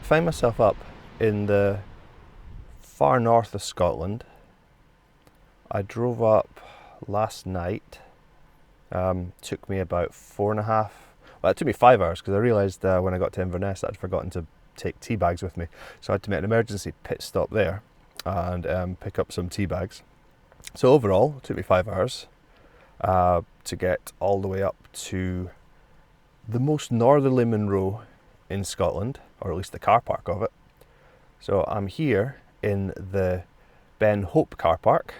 I find myself up in the far north of Scotland. I drove up last night. Took me about 4.5. Well, it took me 5 hours because I realised when I got to Inverness that I'd forgotten to take tea bags with me, so I had to make an emergency pit stop there and pick up some tea bags. So overall, it took me 5 hours to get all the way up to the most northerly Munro in Scotland, or at least the car park of it. So I'm here in the Ben Hope car park.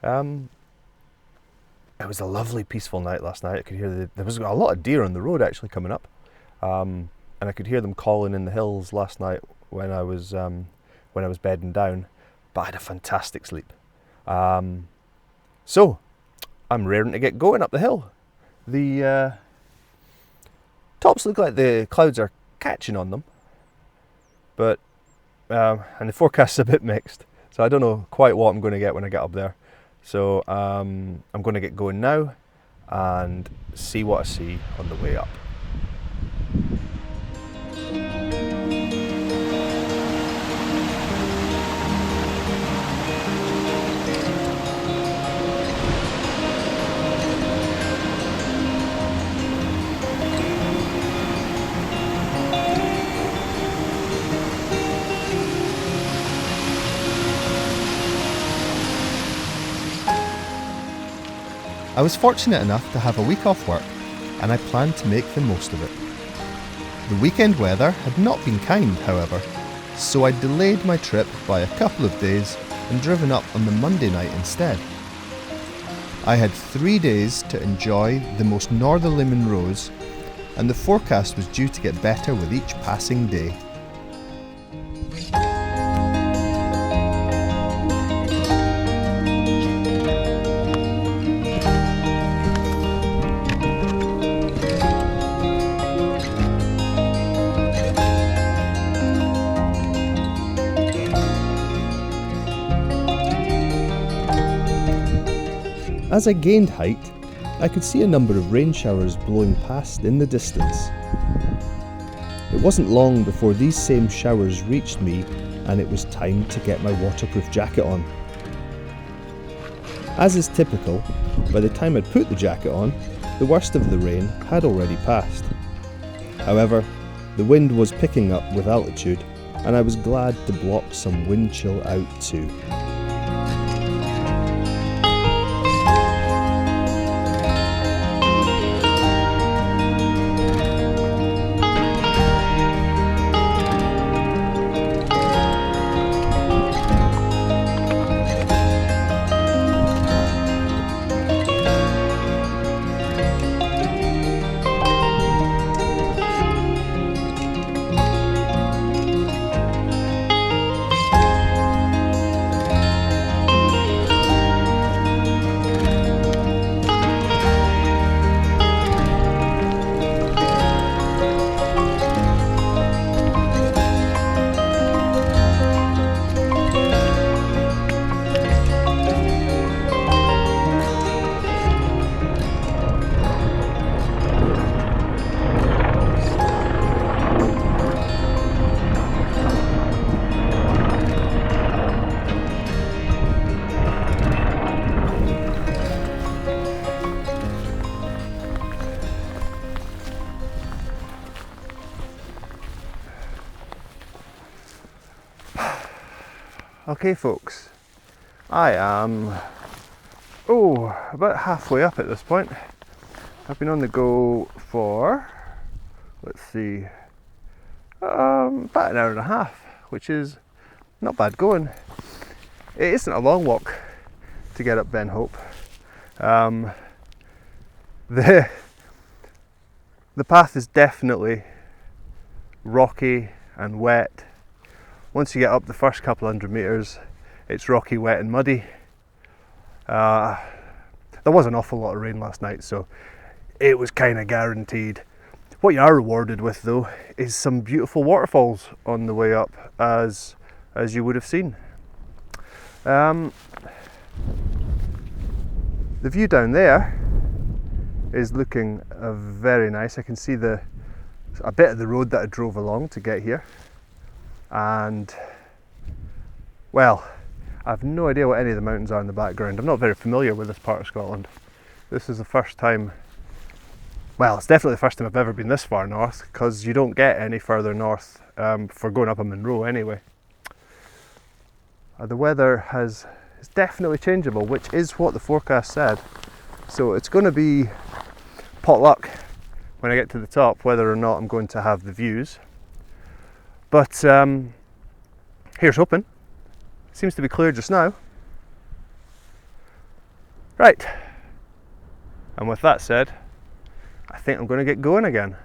It was a lovely, peaceful night last night. I could hear there was a lot of deer on the road actually coming up, and I could hear them calling in the hills last night when I was bedding down. But I had a fantastic sleep. So I'm raring to get going up the hill. The tops look like the clouds are catching on them, but and the forecast's a bit mixed, so I don't know quite what I'm going to get when I get up there. So I'm going to get going now and see what I see on the way up. I was fortunate enough to have a week off work, and I planned to make the most of it. The weekend weather had not been kind, however, so I delayed my trip by a couple of days and driven up on the Monday night instead. I had 3 days to enjoy the most northerly Munros, and the forecast was due to get better with each passing day. As I gained height, I could see a number of rain showers blowing past in the distance. It wasn't long before these same showers reached me, and it was time to get my waterproof jacket on. As is typical, by the time I'd put the jacket on, the worst of the rain had already passed. However, the wind was picking up with altitude, and I was glad to block some wind chill out too. Okay folks, I am about halfway up at this point. I've been on the go for, let's see, about an hour and a half, which is not bad going. It isn't a long walk to get up Ben Hope. The path is definitely rocky and wet. Once you get up the first couple hundred metres, it's rocky, wet and muddy. There was an awful lot of rain last night, so it was kind of guaranteed. What you are rewarded with though is some beautiful waterfalls on the way up, as you would have seen. The view down there is looking very nice. I can see a bit of the road that I drove along to get here. and well, I have no idea what any of the mountains are in the background. I'm not very familiar with this part of Scotland. This is the first time, well, it's definitely the first time I've ever been this far north, because you don't get any further north for going up a Munro anyway. The weather is definitely changeable, which is what the forecast said. So it's going to be pot luck when I get to the top whether or not I'm going to have the views. But here's hoping. Seems to be clear just now. Right. And with that said, I think I'm going to get going again.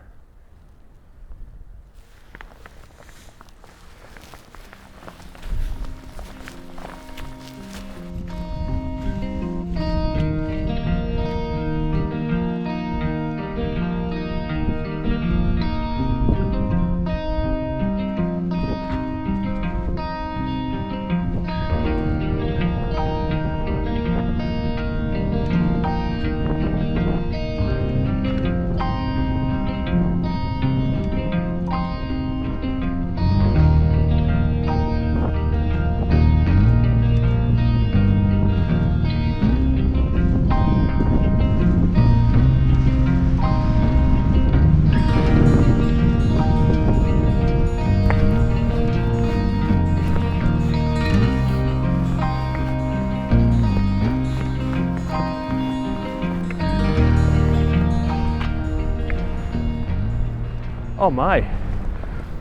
Oh my,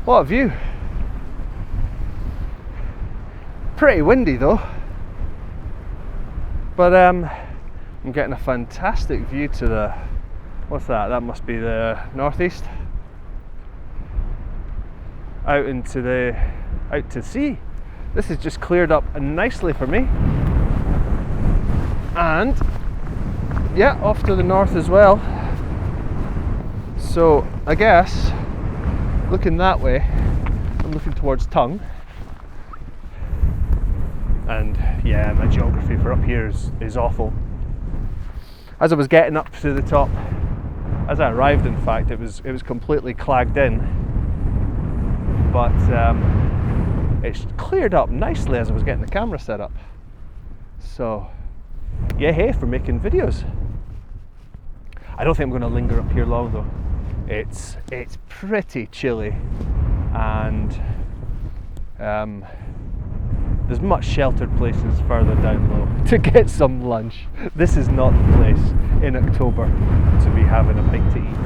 what a view. Pretty windy though, but I'm getting a fantastic view to the, what's that? That must be the northeast. Out to sea. This is just cleared up nicely for me. And yeah, off to the north as well. So I guess looking that way, I'm looking towards Tongue. And yeah, my geography for up here is awful. As I was getting up to the top, as I arrived in fact, it was completely clagged in. But it's cleared up nicely as I was getting the camera set up. So yeah, hey, for making videos. I don't think I'm going to linger up here long though. It's pretty chilly, and there's much sheltered places further down low to get some lunch. This is not the place in October to be having a bite to eat.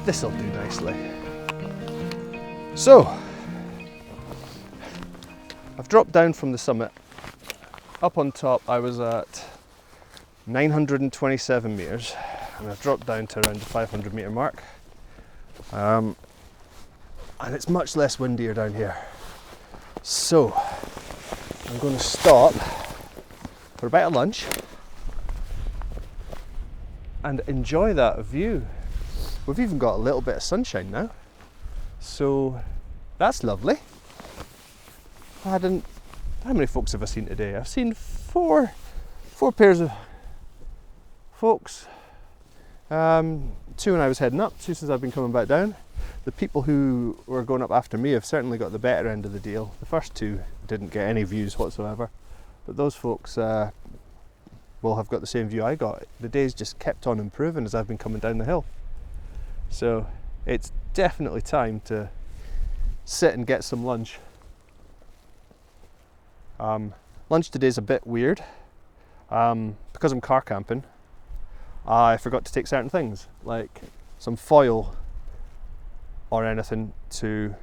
This'll do nicely. So, I've dropped down from the summit. Up on top I was at 927 metres, and I've dropped down to around the 500 metre mark. And it's much less windier down here. So, I'm going to stop for a bite of lunch and enjoy that view. We've even got a little bit of sunshine now, so that's lovely. How many folks have I seen today? I've seen four pairs of folks. Two when I was heading up, two since I've been coming back down. The people who were going up after me have certainly got the better end of the deal. The first two didn't get any views whatsoever, but those folks will have got the same view I got. The days just kept on improving as I've been coming down the hill. So it's definitely time to sit and get some lunch. Lunch today is a bit weird. Because I'm car camping, I forgot to take certain things, like some foil or anything to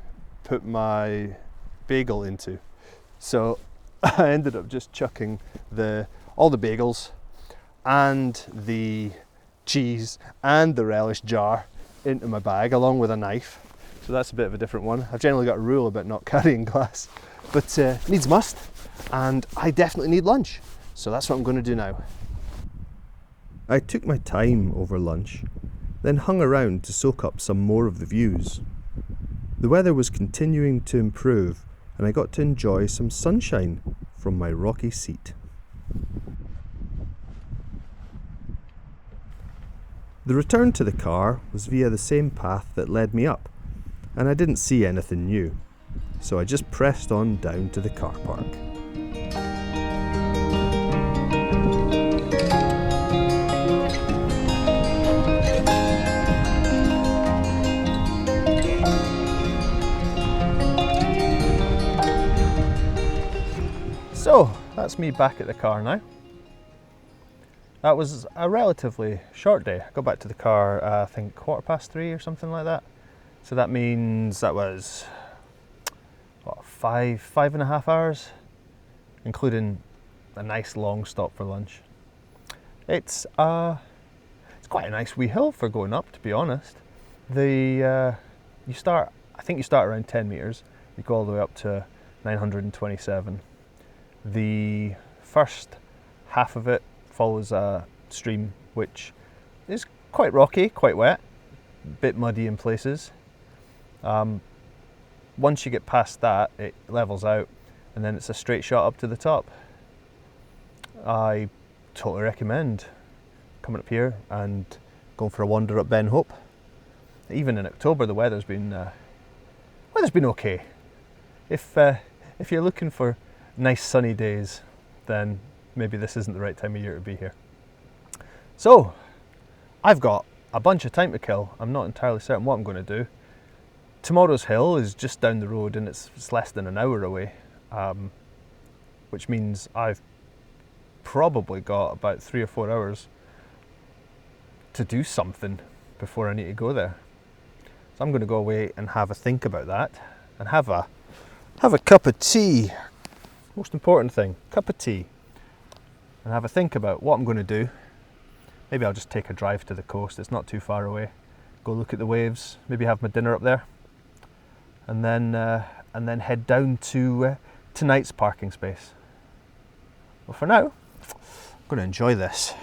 put my bagel into. So I ended up just chucking all the bagels and the cheese and the relish jar into my bag along with a knife. So that's a bit of a different one. I've generally got a rule about not carrying glass, but needs must, and I definitely need lunch. So that's what I'm going to do now. I took my time over lunch, then hung around to soak up some more of the views. The weather was continuing to improve, and I got to enjoy some sunshine from my rocky seat. The return to the car was via the same path that led me up, and I didn't see anything new, so I just pressed on down to the car park. So that's me back at the car now. That was a relatively short day. I got back to the car I think 3:15 or something like that. So that means that was what, 5.5 hours, including a nice long stop for lunch. It's quite a nice wee hill for going up, to be honest. I think you start around 10 meters, you go all the way up to 927. The first half of it follows a stream which is quite rocky, quite wet, a bit muddy in places. Once you get past that, it levels out and then it's a straight shot up to the top. I totally recommend coming up here and going for a wander up Ben Hope. Even in October the weather's been okay. If you're looking for nice sunny days, then maybe this isn't the right time of year to be here. So I've got a bunch of time to kill. I'm not entirely certain what I'm going to do. Tomorrow's hill is just down the road and it's less than an hour away, which means I've probably got about 3 or 4 hours to do something before I need to go there. So I'm going to go away and have a think about that and have a cup of tea. Most important thing, cup of tea, and have a think about what I'm going to do. Maybe I'll just take a drive to the coast, it's not too far away, go look at the waves, maybe have my dinner up there, and then head down to tonight's parking space. Well, for now, I'm going to enjoy this.